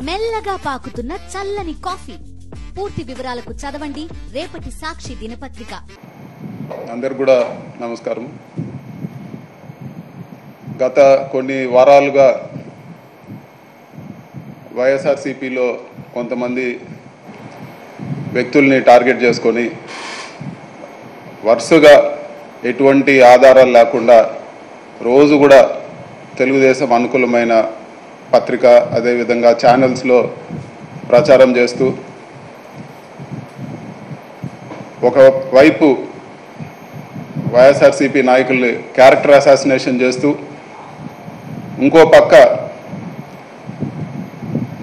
మెల్లగా పాకుతున్న చల్లని కాఫీ. పూర్తి వివరాలకు చదవండి రేపటి సాక్షి దినపత్రిక. అందరికి కూడా నమస్కారం. గత కొన్ని వారాలుగా వైఎస్ఆర్సీపీలో కొంతమంది వ్యక్తుల్ని టార్గెట్ చేసుకొని వరుసగా ఎటువంటి ఆధారాలు లేకుండా రోజు కూడా తెలుగుదేశం అనుకూలమైన పత్రిక అదేవిధంగా ఛానల్స్లో ప్రచారం చేస్తూ ఒకవైపు వైఎస్ఆర్సీపీ నాయకుల్ని క్యారెక్టర్ అసాసినేషన్ చేస్తూ ఇంకో పక్క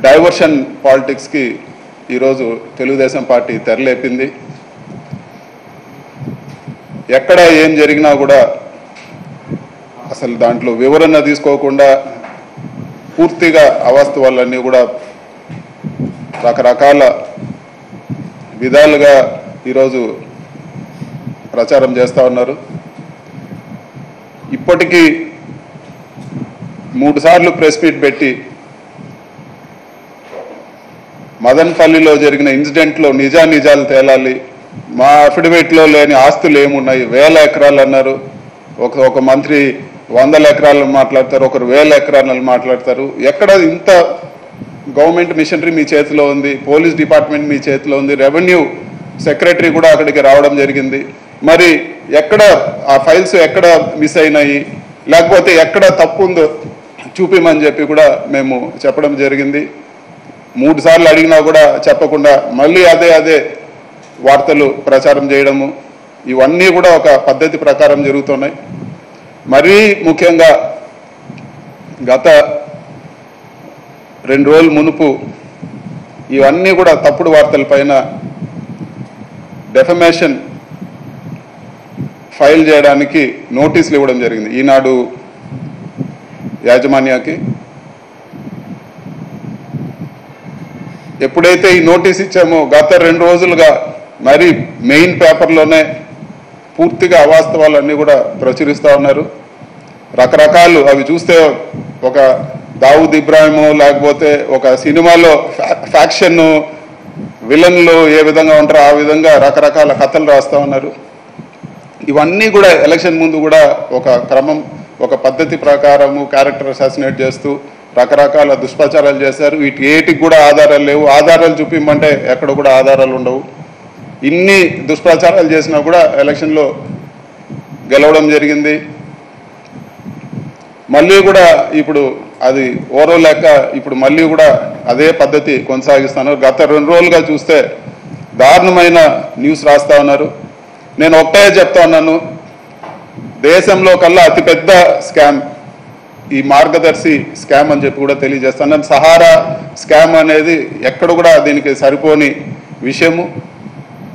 డైవర్షన్ పాలిటిక్స్కి ఈరోజు తెలుగుదేశం పార్టీ తెరలేపింది. ఎక్కడ ఏం జరిగినా కూడా అసలు దాంట్లో వివరణ తీసుకోకుండా పూర్తిగా అవాస్తవాలన్నీ కూడా రకరకాల విధాలుగా ఈరోజు ప్రచారం చేస్తూ ఉన్నారు. ఇప్పటికీ 3 సార్లు ప్రెస్ మీట్ పెట్టి మదన్పల్లిలో జరిగిన ఇన్సిడెంట్లో నిజాలు తేలాలి, మా అఫిడవిట్లో లేని ఆస్తులు ఏమున్నాయి, 1000 ఎకరాలు అన్నారు. ఒక మంత్రి 100 ఎకరాలు మాట్లాడతారు, ఒకరు 1000 ఎకరాలు మాట్లాడతారు. ఎక్కడ ఇంత గవర్నమెంట్ మిషనరీ మీ చేతిలో ఉంది, పోలీస్ డిపార్ట్మెంట్ మీ చేతిలో ఉంది, రెవెన్యూ సెక్రటరీ కూడా అక్కడికి రావడం జరిగింది. మరి ఎక్కడ ఆ ఫైల్స్ ఎక్కడ మిస్ అయినాయి, లేకపోతే ఎక్కడ తప్పు ఉందో చూపిమని చెప్పి కూడా మేము చెప్పడం జరిగింది. 3 సార్లు అడిగినా కూడా చెప్పకుండా మళ్ళీ అదే వార్తలు ప్రచారం చేయడము, ఇవన్నీ కూడా ఒక పద్ధతి ప్రకారం జరుగుతున్నాయి. మరీ ముఖ్యంగా గత 2 రోజుల మునుపు ఇవన్నీ కూడా తప్పుడు వార్తల పైన డెఫమేషన్ ఫైల్ చేయడానికి నోటీసులు ఇవ్వడం జరిగింది ఈనాడు యాజమాన్యానికి. ఎప్పుడైతే ఈ నోటీస్ ఇచ్చామో గత 2 రోజులుగా మరి మెయిన్ పేపర్లోనే పూర్తిగా అవాస్తవాలన్నీ కూడా ప్రచురిస్తూ ఉన్నారు. రకరకాలు అవి చూస్తే ఒక దావుద్ ఇబ్రాహిము లేకపోతే ఒక సినిమాలో ఫ్యాక్షన్ విలన్లు ఏ విధంగా ఉంటారో ఆ విధంగా రకరకాల కథలు రాస్తూ ఉన్నారు. ఇవన్నీ కూడా ఎలక్షన్ ముందు కూడా ఒక క్రమం ఒక పద్ధతి ప్రకారము క్యారెక్టర్ అసాసినేట్ చేస్తూ రకరకాల దుష్ప్రచారాలు చేశారు. వీటికి కూడా ఆధారాలు లేవు. ఆధారాలు చూపిమంటే ఎక్కడ కూడా ఆధారాలు ఉండవు. ఇన్ని దుష్ప్రచారాలు చేసినా కూడా ఎలక్షన్లో గెలవడం జరిగింది. మళ్ళీ కూడా ఇప్పుడు అది ఓరో లేక ఇప్పుడు మళ్ళీ కూడా అదే పద్ధతి కొనసాగిస్తున్నారు. గత 2 రోజులుగా చూస్తే దారుణమైన న్యూస్ రాస్తా ఉన్నారు. నేను ఒకటే చెప్తా ఉన్నాను, దేశంలో కల్లా అతిపెద్ద స్కామ్ ఈ మార్గదర్శి స్కామ్ అని చెప్పి కూడా తెలియజేస్తాను. సహారా స్కామ్ అనేది ఎక్కడ కూడా దీనికి సరిపోని విషయము.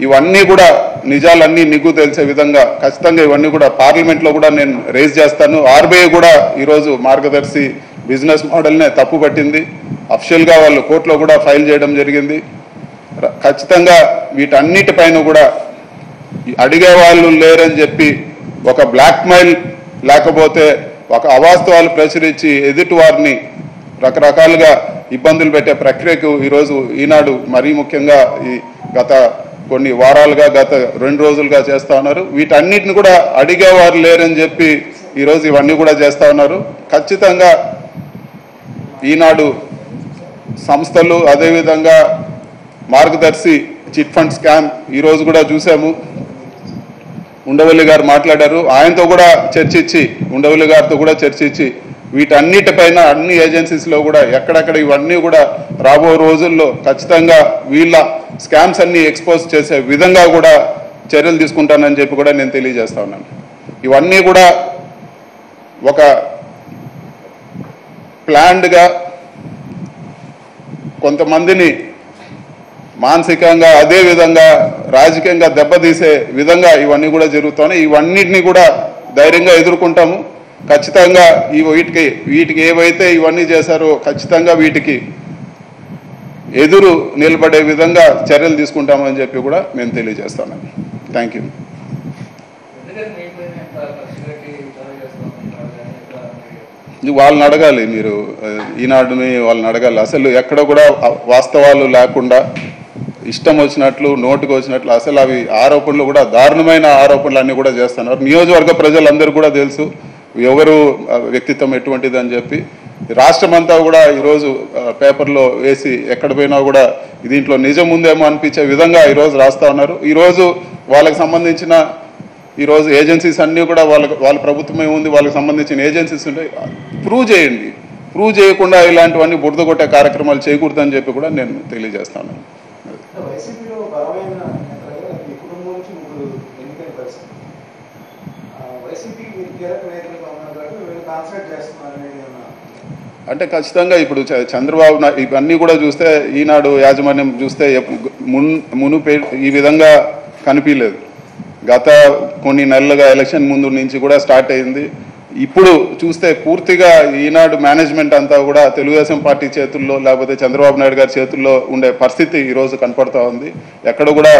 ఇవన్నీ కూడా నిజాలన్నీ నిగ్గు తెలిసే విధంగా ఖచ్చితంగా ఇవన్నీ కూడా పార్లమెంట్లో కూడా నేను రేజ్ చేస్తాను. ఆర్బీఐ కూడా ఈరోజు మార్గదర్శి బిజినెస్ మోడల్నే తప్పు పట్టింది. అఫిషియల్గా వాళ్ళు కోర్టులో కూడా ఫైల్ చేయడం జరిగింది. ఖచ్చితంగా వీటన్నిటిపైన కూడా అడిగే వాళ్ళు లేరని చెప్పి ఒక బ్లాక్మెయిల్ లేకపోతే ఒక అవాస్తవాలు ప్రచురించి ఎదుటి వారిని రకరకాలుగా ఇబ్బందులు పెట్టే ప్రక్రియకు ఈరోజు ఈనాడు మరీ ముఖ్యంగా ఈ గత కొన్ని వారాలుగా గత 2 రోజులుగా చేస్తూ ఉన్నారు. వీటన్నిటిని కూడా అడిగేవారు లేరని చెప్పి ఈరోజు ఇవన్నీ కూడా చేస్తూ ఉన్నారు. ఖచ్చితంగా ఈనాడు సంస్థలు అదేవిధంగా మార్గదర్శి చిట్ ఫండ్ స్కామ్ ఈరోజు కూడా చూసాము. ఉండవల్లి గారు మాట్లాడారు, ఆయనతో కూడా చర్చించి ఉండవల్లి గారితో కూడా చర్చించి వీటన్నిటిపైన అన్ని ఏజెన్సీస్లో కూడా ఎక్కడెక్కడ ఇవన్నీ కూడా రాబో రోజుల్లో ఖచ్చితంగా వీళ్ళ స్కామ్స్ అన్ని ఎక్స్పోజ్ చేసే విధంగా కూడా చర్యలు తీసుకుంటానని చెప్పి కూడా నేను తెలియజేస్తా ఉన్నాను. ఇవన్నీ కూడా ఒక ప్లాన్డ్గా కొంతమందిని మానసికంగా అదేవిధంగా రాజకీయంగా దెబ్బతీసే విధంగా ఇవన్నీ కూడా జరుగుతున్నాయి. ఇవన్నిటిని కూడా ధైర్యంగా ఎదుర్కొంటాము. ఖచ్చితంగా వీటికి ఏవైతే ఇవన్నీ చేశారో ఖచ్చితంగా వీటికి ఎదురు నిలబడే విధంగా చర్యలు తీసుకుంటామని చెప్పి కూడా మేము తెలియజేస్తాను. Thank you. వాళ్ళని అడగాలి, మీరు ఈనాడుని వాళ్ళని అడగాలి. అసలు ఎక్కడ కూడా వాస్తవాలు లేకుండా ఇష్టం వచ్చినట్లు నోటుకు వచ్చినట్లు అసలు అవి ఆరోపణలు కూడా దారుణమైన ఆరోపణలు అన్నీ కూడా చేస్తున్నారు. నియోజకవర్గ ప్రజలందరూ కూడా తెలుసు ఎవరు వ్యక్తిత్వం ఎటువంటిది అని చెప్పి. రాష్ట్రం అంతా కూడా ఈరోజు పేపర్లో వేసి ఎక్కడ పోయినా కూడా దీంట్లో నిజం ఉందేమో అనిపించే విధంగా ఈరోజు రాస్తా ఉన్నారు. ఈరోజు వాళ్ళకి సంబంధించిన ఈరోజు ఏజెన్సీస్ అన్నీ కూడా వాళ్ళ ప్రభుత్వమే ఉంది, వాళ్ళకి సంబంధించిన ఏజెన్సీస్ ఉంటాయి. ప్రూవ్ చేయండి. ప్రూవ్ చేయకుండా ఇలాంటివన్నీ బురద కొట్టే కార్యక్రమాలు చేయకూడదని చెప్పి కూడా నేను తెలియజేస్తాను. అంటే ఖచ్చితంగా ఇప్పుడు చంద్రబాబు ఇవన్నీ కూడా చూస్తే ఈనాడు యాజమాన్యం చూస్తే మునుపే ఈ విధంగా కనిపించలేదు. గత కొన్ని నెలలుగా ఎలక్షన్ ముందు నుంచి కూడా స్టార్ట్ అయింది. ఇప్పుడు చూస్తే పూర్తిగా ఈనాడు మేనేజ్మెంట్ అంతా కూడా తెలుగుదేశం పార్టీ చేతుల్లో లేకపోతే చంద్రబాబు నాయుడు గారి చేతుల్లో ఉండే పరిస్థితి ఈరోజు కనపడతా ఉంది. ఎక్కడ కూడా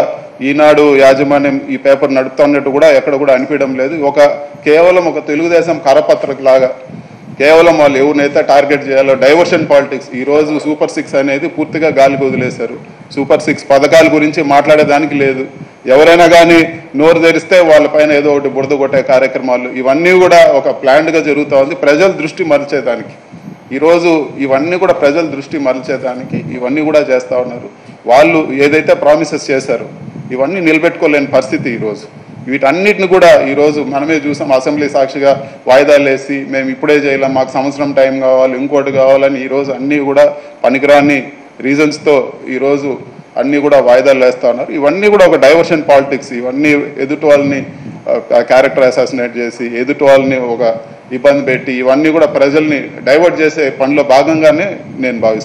ఈనాడు యాజమాన్యం ఈ పేపర్ నడుపుతున్నట్టు కూడా ఎక్కడ కూడా అనిపించడం లేదు. కేవలం ఒక తెలుగుదేశం కరపత్రక లాగా కేవలం వాళ్ళు ఎవరినైతే టార్గెట్ చేయాలో డైవర్షన్ పాలిటిక్స్. ఈరోజు సూపర్ 6 అనేది పూర్తిగా గాలికి వదిలేశారు. సూపర్ 6 పథకాల గురించి మాట్లాడేదానికి లేదు. ఎవరైనా కానీ నోరు తెరిస్తే వాళ్ళపైన ఏదో ఒకటి బురద కొట్టే కార్యక్రమాలు ఇవన్నీ కూడా ఒక ప్లాన్డ్గా జరుగుతూ ఉంది. ప్రజల దృష్టి మరల్చేదానికి ఈరోజు ఇవన్నీ కూడా ప్రజల దృష్టి మరల్చేదానికి ఇవన్నీ కూడా చేస్తూ ఉన్నారు. వాళ్ళు ఏదైతే ప్రామిసెస్ చేశారో ఇవన్నీ నిలబెట్టుకోలేని పరిస్థితి ఈరోజు. వీటన్నిటిని కూడా ఈరోజు మనమే చూసాం. అసెంబ్లీ సాక్షిగా వాయిదాలు వేసి మేము ఇప్పుడే చేయలేం, మాకు సంవత్సరం టైం కావాలి, ఇంకోటి కావాలని ఈరోజు అన్నీ కూడా పనికిరాని రీజన్స్తో ఈరోజు అన్నీ కూడా వాయిదాలు వేస్తూ ఉన్నారు. ఇవన్నీ కూడా ఒక డైవర్షన్ పాలిటిక్స్. ఇవన్నీ ఎదుటి వాళ్ళని క్యారెక్టర్ అసాసినేట్ చేసి ఎదుటి వాళ్ళని ఒక ఇబ్బంది పెట్టి ఇవన్నీ కూడా ప్రజల్ని డైవర్ట్ చేసే పనిలో భాగంగానే నేను భావిస్తాను.